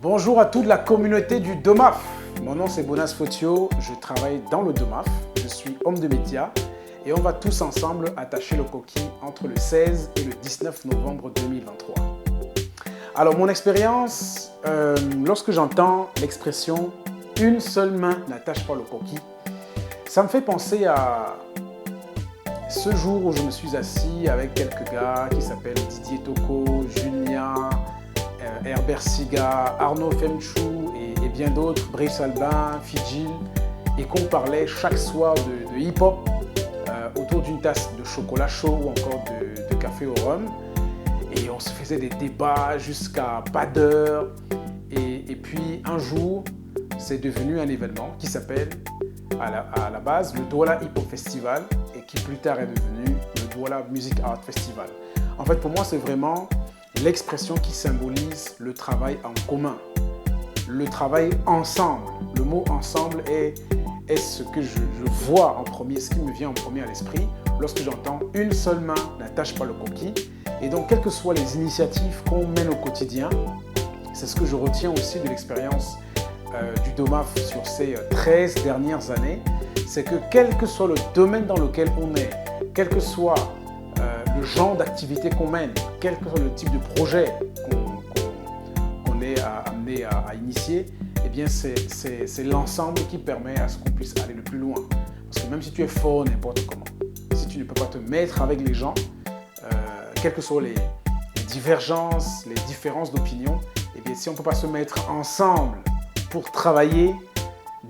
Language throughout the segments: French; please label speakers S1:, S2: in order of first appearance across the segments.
S1: Bonjour à toute la communauté du DOMAF. Mon nom c'est Bonas Fotio, je travaille dans le DOMAF, je suis homme de médias et on va tous ensemble attacher le coquille entre le 16 et le 19 novembre 2023. Alors mon expérience, lorsque j'entends l'expression « une seule main n'attache pas le coquille », ça me fait penser à ce jour où je me suis assis avec quelques gars qui s'appellent Didier Toko, Julien, Herbert Siga, Arnaud Femchou et bien d'autres, Brice Albin, Fidjil, et qu'on parlait chaque soir de hip-hop autour d'une tasse de chocolat chaud ou encore de café au rhum. Et on se faisait des débats jusqu'à pas d'heure. Et puis un jour, c'est devenu un événement qui s'appelle à la base le Douala Hip Hop Festival et qui plus tard est devenu le Douala Music Art Festival. En fait, pour moi, c'est vraiment l'expression qui symbolise le travail en commun, le travail ensemble. Le mot ensemble est ce que je vois en premier, ce qui me vient en premier à l'esprit lorsque j'entends une seule main n'attache pas le coquille. Et donc, quelles que soient les initiatives qu'on mène au quotidien, c'est ce que je retiens aussi de l'expérience du DOMAF sur ces 13 dernières années, c'est que quel que soit le domaine dans lequel on est, quel que soit le genre d'activité qu'on mène, quel que soit le type de projet qu'on est amené à initier, eh bien c'est l'ensemble qui permet à ce qu'on puisse aller le plus loin. Parce que même si tu es fort n'importe comment, si tu ne peux pas te mettre avec les gens, quelles que soient les divergences, les différences d'opinion, eh bien si on ne peut pas se mettre ensemble pour travailler,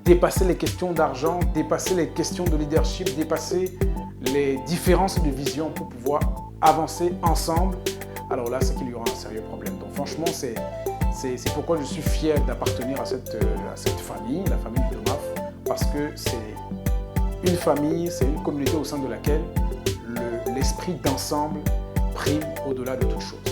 S1: dépasser les questions d'argent, dépasser les questions de leadership, dépasser les différences de vision pour pouvoir avancer ensemble, alors là, c'est qu'il y aura un sérieux problème. Donc franchement, c'est pourquoi je suis fier d'appartenir à cette famille, la famille du DOMAF, parce que c'est une famille, c'est une communauté au sein de laquelle l'esprit d'ensemble prime au-delà de toute chose.